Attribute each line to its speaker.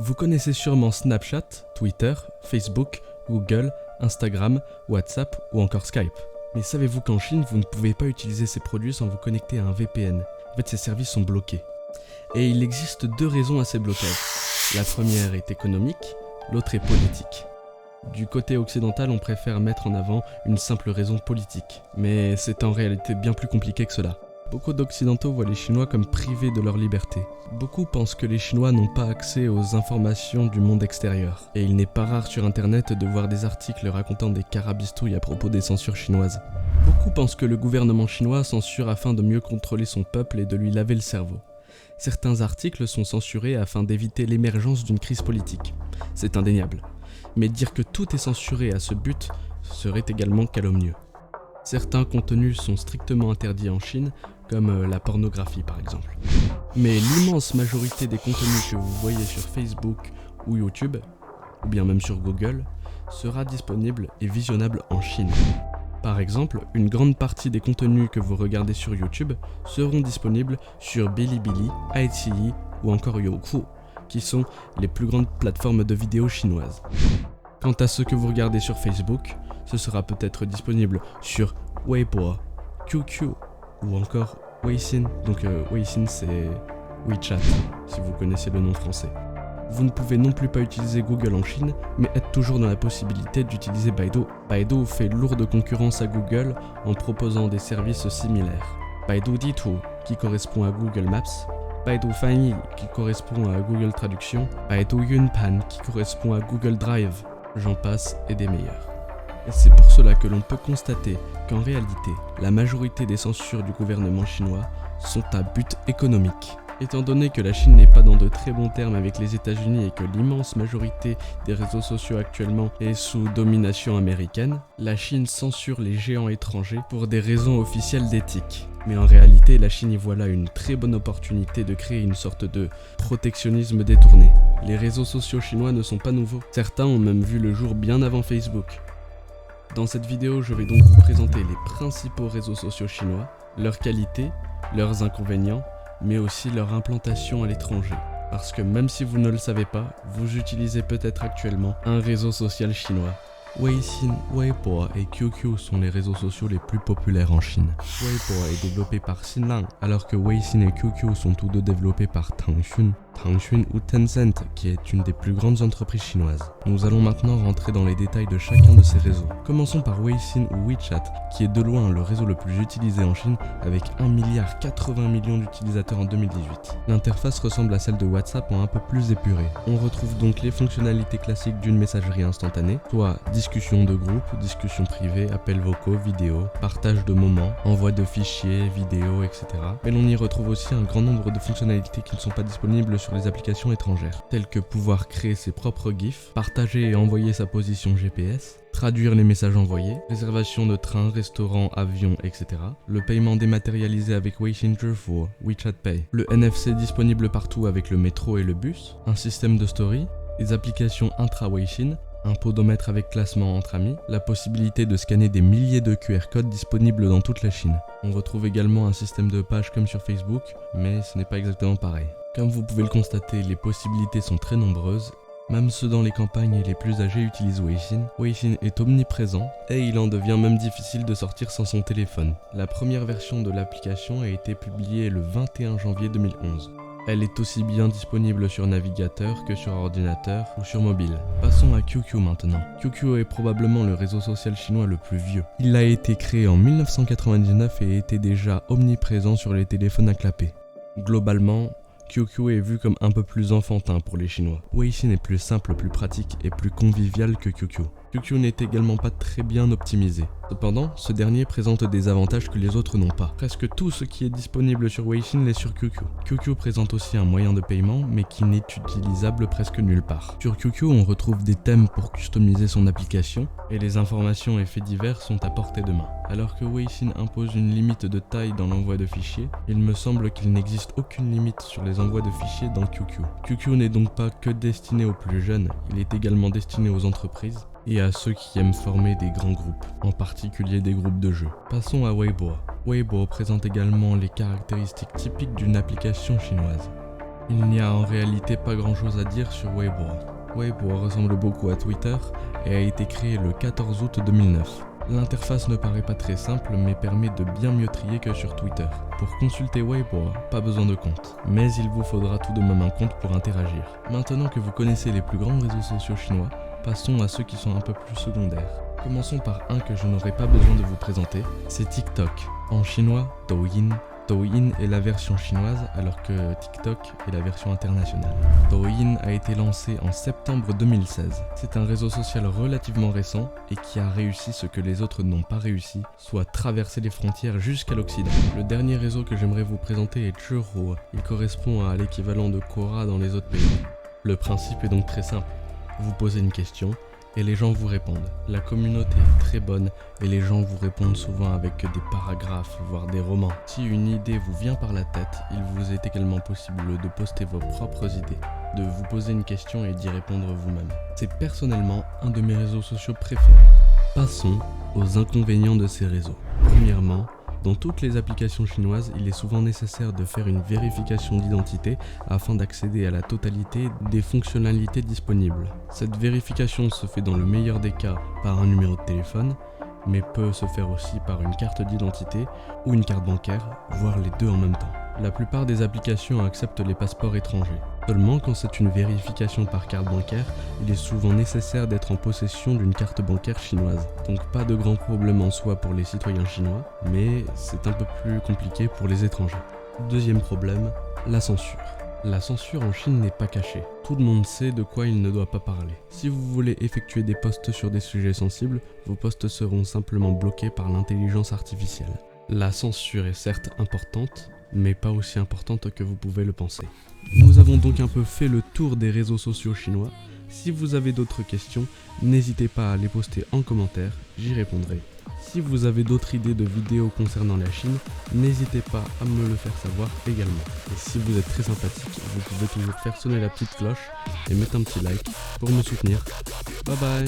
Speaker 1: Vous connaissez sûrement Snapchat, Twitter, Facebook, Google, Instagram, WhatsApp ou encore Skype. Mais savez-vous qu'en Chine, vous ne pouvez pas utiliser ces produits sans vous connecter à un VPN? En fait, ces services sont bloqués. Et il existe deux raisons à ces blocages. La première est économique, l'autre est politique. Du côté occidental, on préfère mettre en avant une simple raison politique. Mais c'est en réalité bien plus compliqué que cela. Beaucoup d'occidentaux voient les Chinois comme privés de leur liberté. Beaucoup pensent que les Chinois n'ont pas accès aux informations du monde extérieur. Et il n'est pas rare sur internet de voir des articles racontant des carabistouilles à propos des censures chinoises. Beaucoup pensent que le gouvernement chinois censure afin de mieux contrôler son peuple et de lui laver le cerveau. Certains articles sont censurés afin d'éviter l'émergence d'une crise politique. C'est indéniable. Mais dire que tout est censuré à ce but serait également calomnieux. Certains contenus sont strictement interdits en Chine, comme la pornographie par exemple. Mais l'immense majorité des contenus que vous voyez sur Facebook ou YouTube, ou bien même sur Google, sera disponible et visionnable en Chine. Par exemple, une grande partie des contenus que vous regardez sur YouTube seront disponibles sur Bilibili, iQIYI ou encore Youku, qui sont les plus grandes plateformes de vidéos chinoises. Quant à ce que vous regardez sur Facebook, ce sera peut-être disponible sur Weibo, QQ ou encore Weixin. Donc Weixin c'est WeChat, si vous connaissez le nom français. Vous ne pouvez non plus pas utiliser Google en Chine, mais êtes toujours dans la possibilité d'utiliser Baidu. Baidu fait lourde concurrence à Google en proposant des services similaires. Baidu Ditu, qui correspond à Google Maps, Baidu Fanyi, qui correspond à Google Traduction, Baidu Yunpan, qui correspond à Google Drive, j'en passe et des meilleurs. Et c'est pour cela que l'on peut constater qu'en réalité, la majorité des censures du gouvernement chinois sont à but économique. Étant donné que la Chine n'est pas dans de très bons termes avec les États-Unis et que l'immense majorité des réseaux sociaux actuellement est sous domination américaine, la Chine censure les géants étrangers pour des raisons officielles d'éthique. Mais en réalité, la Chine y voit là une très bonne opportunité de créer une sorte de protectionnisme détourné. Les réseaux sociaux chinois ne sont pas nouveaux. Certains ont même vu le jour bien avant Facebook. Dans cette vidéo, je vais donc vous présenter les principaux réseaux sociaux chinois, leurs qualités, leurs inconvénients, mais aussi leur implantation à l'étranger. Parce que même si vous ne le savez pas, vous utilisez peut-être actuellement un réseau social chinois. Weixin, Weibo et QQ sont les réseaux sociaux les plus populaires en Chine. Weibo est développé par Xinlang, alors que Weixin et QQ sont tous deux développés par Tangxun ou Tencent, qui est une des plus grandes entreprises chinoises. Nous allons maintenant rentrer dans les détails de chacun de ces réseaux. Commençons par Weixin ou WeChat, qui est de loin le réseau le plus utilisé en Chine, avec 1,80 milliard d'utilisateurs en 2018. L'interface ressemble à celle de WhatsApp en un peu plus épurée. On retrouve donc les fonctionnalités classiques d'une messagerie instantanée, soit discussion de groupe, discussion privée, appels vocaux, vidéos, partage de moments, envoi de fichiers, vidéos, etc. Mais l'on y retrouve aussi un grand nombre de fonctionnalités qui ne sont pas disponibles sur les applications étrangères, telles que pouvoir créer ses propres GIFs, partager et envoyer sa position GPS, traduire les messages envoyés, réservation de trains, restaurants, avions, etc. Le paiement dématérialisé avec Weixin Zhifu, WeChat Pay, le NFC disponible partout avec le métro et le bus, un système de story, des applications intra-Weixin, un podomètre avec classement entre amis, la possibilité de scanner des milliers de QR codes disponibles dans toute la Chine. On retrouve également un système de pages comme sur Facebook, mais ce n'est pas exactement pareil. Comme vous pouvez le constater, les possibilités sont très nombreuses. Même ceux dans les campagnes et les plus âgés utilisent Weixin. Weixin est omniprésent et il en devient même difficile de sortir sans son téléphone. La première version de l'application a été publiée le 21 janvier 2011. Elle est aussi bien disponible sur navigateur que sur ordinateur ou sur mobile. Passons à QQ maintenant. QQ est probablement le réseau social chinois le plus vieux. Il a été créé en 1999 et était déjà omniprésent sur les téléphones à clapet. Globalement, QQ est vu comme un peu plus enfantin pour les Chinois. Weixin est plus simple, plus pratique et plus convivial que QQ. QQ n'est également pas très bien optimisé. Cependant, ce dernier présente des avantages que les autres n'ont pas. Presque tout ce qui est disponible sur Weixin l'est sur QQ. QQ présente aussi un moyen de paiement, mais qui n'est utilisable presque nulle part. Sur QQ, on retrouve des thèmes pour customiser son application, et les informations et faits divers sont à portée de main. Alors que Weixin impose une limite de taille dans l'envoi de fichiers, il me semble qu'il n'existe aucune limite sur les envois de fichiers dans QQ. QQ n'est donc pas que destiné aux plus jeunes, il est également destiné aux entreprises, et à ceux qui aiment former des grands groupes, en particulier des groupes de jeux. Passons à Weibo. Weibo présente également les caractéristiques typiques d'une application chinoise. Il n'y a en réalité pas grand chose à dire sur Weibo. Weibo ressemble beaucoup à Twitter et a été créé le 14 août 2009. L'interface ne paraît pas très simple mais permet de bien mieux trier que sur Twitter. Pour consulter Weibo, pas besoin de compte, mais il vous faudra tout de même un compte pour interagir. Maintenant que vous connaissez les plus grands réseaux sociaux chinois, passons à ceux qui sont un peu plus secondaires. Commençons par un que je n'aurai pas besoin de vous présenter, c'est TikTok. En chinois, Douyin. Douyin est la version chinoise alors que TikTok est la version internationale. Douyin a été lancé en septembre 2016. C'est un réseau social relativement récent et qui a réussi ce que les autres n'ont pas réussi, soit traverser les frontières jusqu'à l'Occident. Le dernier réseau que j'aimerais vous présenter est Zhihu. Il correspond à l'équivalent de Quora dans les autres pays. Le principe est donc très simple. Vous posez une question et les gens vous répondent. La communauté est très bonne et les gens vous répondent souvent avec des paragraphes, voire des romans. Si une idée vous vient par la tête, il vous est également possible de poster vos propres idées, de vous poser une question et d'y répondre vous-même. C'est personnellement un de mes réseaux sociaux préférés. Passons aux inconvénients de ces réseaux. Premièrement, dans toutes les applications chinoises, il est souvent nécessaire de faire une vérification d'identité afin d'accéder à la totalité des fonctionnalités disponibles. Cette vérification se fait dans le meilleur des cas par un numéro de téléphone, mais peut se faire aussi par une carte d'identité ou une carte bancaire, voire les deux en même temps. La plupart des applications acceptent les passeports étrangers. Seulement quand c'est une vérification par carte bancaire, il est souvent nécessaire d'être en possession d'une carte bancaire chinoise. Donc pas de grand problème en soi pour les citoyens chinois, mais c'est un peu plus compliqué pour les étrangers. Deuxième problème, la censure. La censure en Chine n'est pas cachée. Tout le monde sait de quoi il ne doit pas parler. Si vous voulez effectuer des posts sur des sujets sensibles, vos posts seront simplement bloqués par l'intelligence artificielle. La censure est certes importante, mais pas aussi importante que vous pouvez le penser. Nous avons donc un peu fait le tour des réseaux sociaux chinois. Si vous avez d'autres questions, n'hésitez pas à les poster en commentaire, j'y répondrai. Si vous avez d'autres idées de vidéos concernant la Chine, n'hésitez pas à me le faire savoir également. Et si vous êtes très sympathique, vous pouvez toujours faire sonner la petite cloche et mettre un petit like pour me soutenir. Bye bye!